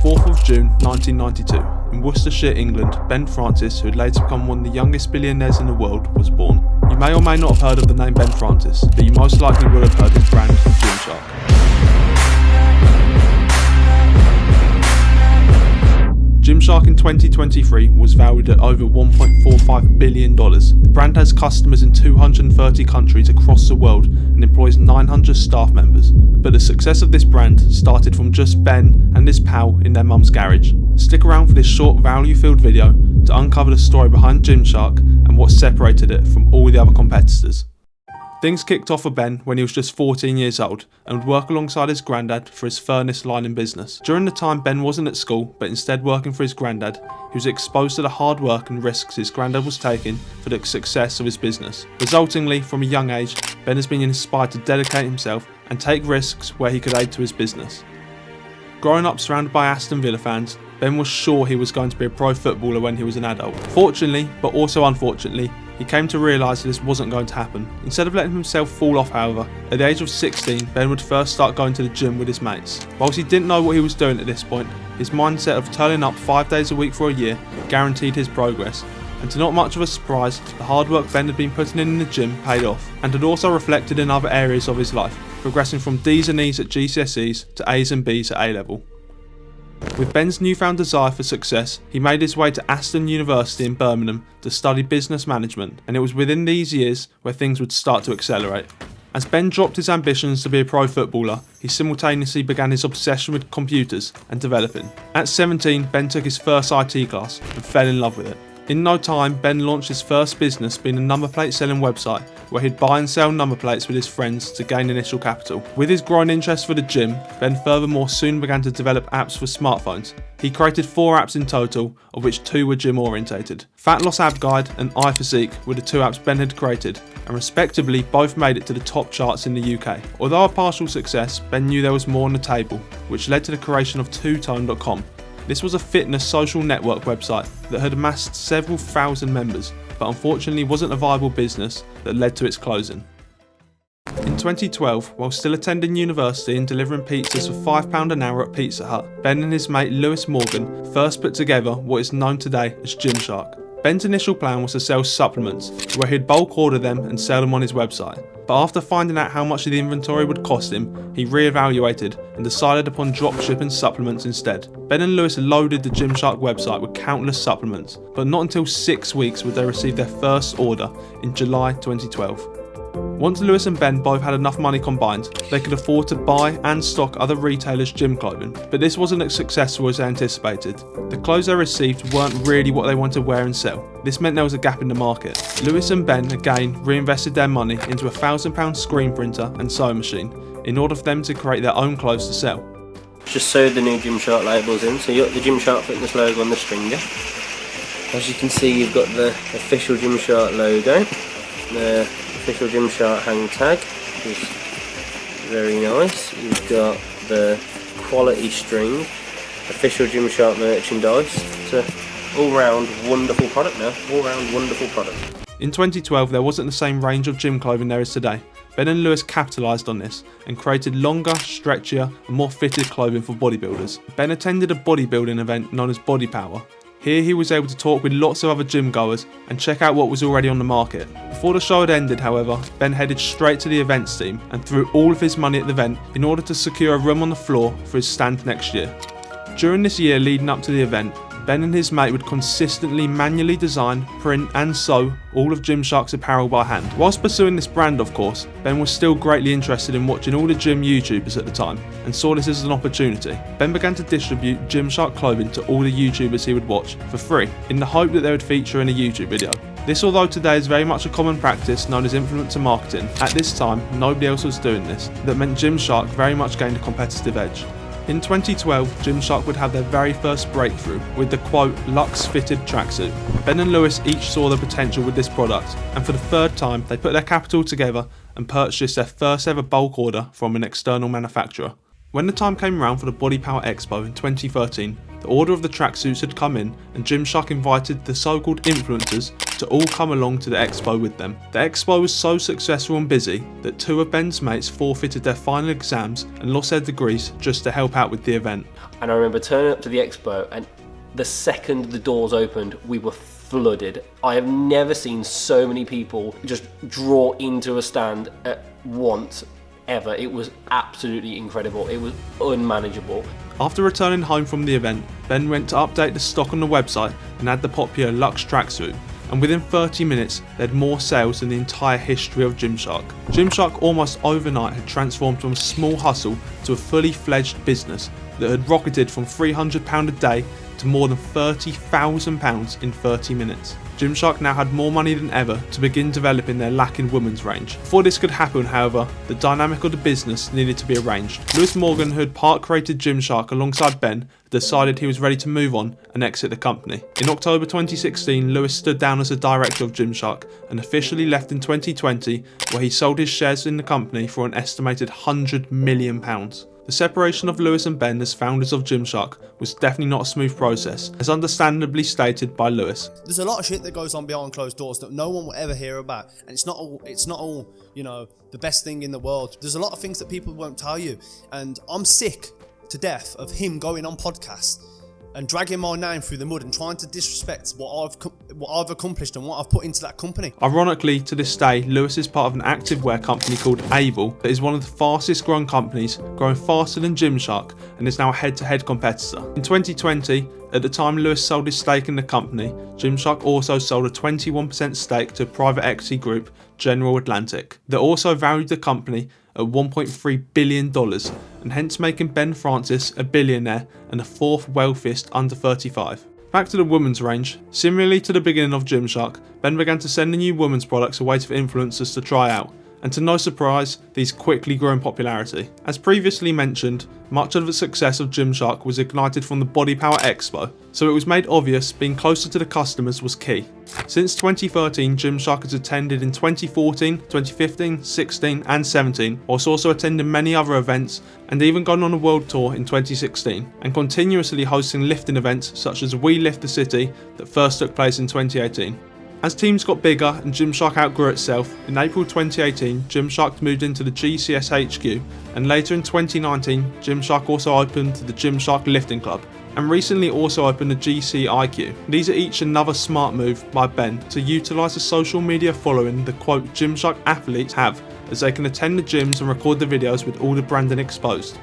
4th of June 1992, in Worcestershire, England, Ben Francis, who would later become one of the youngest billionaires in the world, was born. You may or may not have heard of the name Ben Francis, but you most likely would have heard his brand, Gymshark. Gymshark in 2023 was valued at over $1.45 billion. The brand has customers in 230 countries across the world and employs 900 staff members. But the success of this brand started from just Ben and his pal in their mum's garage. Stick around for this short value-filled video to uncover the story behind Gymshark and what separated it from all the other competitors. Things kicked off for Ben when he was just 14 years old and would work alongside his granddad for his furnace lining business. During the time Ben wasn't at school but instead working for his granddad, he was exposed to the hard work and risks his granddad was taking for the success of his business. Resultingly, from a young age, Ben has been inspired to dedicate himself and take risks where he could aid to his business. Growing up surrounded by Aston Villa fans, Ben was sure he was going to be a pro footballer when he was an adult. Fortunately, but also unfortunately, he came to realise that this wasn't going to happen. Instead of letting himself fall off, however, at the age of 16, Ben would first start going to the gym with his mates. Whilst he didn't know what he was doing at this point, his mindset of turning up 5 days a week for a year guaranteed his progress. And to not much of a surprise, the hard work Ben had been putting in the gym paid off, and had also reflected in other areas of his life, progressing from D's and E's at GCSEs to A's and B's at A-level. With Ben's newfound desire for success, he made his way to Aston University in Birmingham to study business management, and it was within these years where things would start to accelerate. As Ben dropped his ambitions to be a pro footballer, he simultaneously began his obsession with computers and developing. At 17, Ben took his first IT class and fell in love with it. In no time, Ben launched his first business, being a number plate selling website where he'd buy and sell number plates with his friends to gain initial capital. With his growing interest for the gym, Ben furthermore soon began to develop apps for smartphones. He created 4 apps in total, of which 2 were gym orientated. Fat Loss Ab Guide and iPhysique were the 2 apps Ben had created, and respectively both made it to the top charts in the UK. Although a partial success, Ben knew there was more on the table, which led to the creation of twotone.com. This was a fitness social network website that had amassed several thousand members, but unfortunately wasn't a viable business that led to its closing. In 2012, while still attending university and delivering pizzas for £5 an hour at Pizza Hut, Ben and his mate Lewis Morgan first put together what is known today as Gymshark. Ben's initial plan was to sell supplements, where he'd bulk order them and sell them on his website. But after finding out how much the inventory would cost him, he re-evaluated and decided upon drop shipping supplements instead. Ben and Lewis loaded the Gymshark website with countless supplements, but not until 6 weeks would they receive their first order in July 2012. Once Lewis and Ben both had enough money combined, they could afford to buy and stock other retailers' gym clothing, but this wasn't as successful as they anticipated. The clothes they received weren't really what they wanted to wear and sell. This meant there was a gap in the market. Lewis and Ben again reinvested their money into a £1,000 screen printer and sewing machine in order for them to create their own clothes to sell. Just sewed the new Gymshark labels in, so you've got the Gymshark Fitness logo on the stringer. As you can see, you've got the official Gymshark logo, the official Gymshark hang tag, which is very nice. You've got the quality string, official Gymshark merchandise. It's a all-round wonderful product now, all-round wonderful product. In 2012, there wasn't the same range of gym clothing there is today. Ben and Lewis capitalised on this and created longer, stretchier and more fitted clothing for bodybuilders. Ben attended a bodybuilding event known as Body Power. Here he was able to talk with lots of other gym goers and check out what was already on the market. Before the show had ended, however, Ben headed straight to the events team and threw all of his money at the event in order to secure a room on the floor for his stand next year. During this year leading up to the event, Ben and his mate would consistently manually design, print and sew all of Gymshark's apparel by hand. Whilst pursuing this brand, of course, Ben was still greatly interested in watching all the gym YouTubers at the time and saw this as an opportunity. Ben began to distribute Gymshark clothing to all the YouTubers he would watch for free, in the hope that they would feature in a YouTube video. This, although today is very much a common practice known as influencer marketing, at this time nobody else was doing this. That meant Gymshark very much gained a competitive edge. In 2012, Gymshark would have their very first breakthrough with the quote Luxe fitted tracksuit. Ben and Lewis each saw the potential with this product, and for the third time they put their capital together and purchased their first ever bulk order from an external manufacturer. When the time came around for the Body Power Expo in 2013, the order of the tracksuits had come in and Gymshark invited the so-called influencers to all come along to the expo with them. The expo was so successful and busy that 2 of Ben's mates forfeited their final exams and lost their degrees just to help out with the event. And I remember turning up to the Expo, and the second the doors opened, we were flooded. I have never seen so many people just draw into a stand at once, ever. It was absolutely incredible. It was unmanageable. After returning home from the event, Ben went to update the stock on the website and add the popular Luxe tracksuit, and within 30 minutes they had more sales than the entire history of Gymshark. Gymshark almost overnight had transformed from a small hustle to a fully fledged business that had rocketed from £300 a day to more than £30,000 in 30 minutes. Gymshark now had more money than ever to begin developing their lacking women's range. Before this could happen, however, the dynamic of the business needed to be arranged. Lewis Morgan, who had part created Gymshark alongside Ben, decided he was ready to move on and exit the company. In October 2016, Lewis stood down as a director of Gymshark and officially left in 2020, where he sold his shares in the company for an estimated £100 million. The separation of Lewis and Ben as founders of Gymshark was definitely not a smooth process, as understandably stated by Lewis. There's a lot of shit that goes on behind closed doors that no one will ever hear about, and it's not all, you know, the best thing in the world. There's a lot of things that people won't tell you, and I'm sick to death of him going on podcasts and dragging my name through the mud and trying to disrespect what I've accomplished and what I've put into that company. Ironically, to this day, Lewis is part of an activewear company called Able that is one of the fastest growing companies, growing faster than Gymshark, and is now a head-to-head competitor. In 2020, at the time Lewis sold his stake in the company, Gymshark also sold a 21% stake to private equity group General Atlantic that also valued the company at $1.3 billion, and hence making Ben Francis a billionaire and the fourth wealthiest under 35. Back to the women's range. Similarly to the beginning of Gymshark, Ben began to send the new women's products away to influencers to try out, and to no surprise, these quickly grew in popularity. As previously mentioned, much of the success of Gymshark was ignited from the Body Power Expo, so it was made obvious being closer to the customers was key. Since 2013, Gymshark has attended in 2014, 2015, 16 and 17, whilst also attending many other events and even gone on a world tour in 2016, and continuously hosting lifting events such as We Lift the City that first took place in 2018. As teams got bigger and Gymshark outgrew itself, in April 2018 Gymshark moved into the GCS HQ, and later in 2019 Gymshark also opened the Gymshark Lifting Club, and recently also opened the GC IQ. These are each another smart move by Ben to utilise the social media following the quote Gymshark athletes have, as they can attend the gyms and record the videos with all the branding exposed.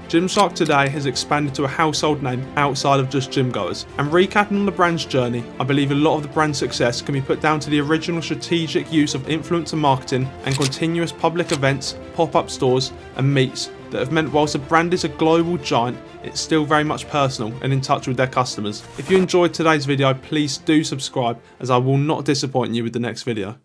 Gymshark today has expanded to a household name outside of just gym goers, and recapping on the brand's journey, I believe a lot of the brand's success can be put down to the original strategic use of influencer marketing and continuous public events, pop-up stores and meets that have meant whilst the brand is a global giant, it's still very much personal and in touch with their customers. If you enjoyed today's video, please do subscribe, as I will not disappoint you with the next video.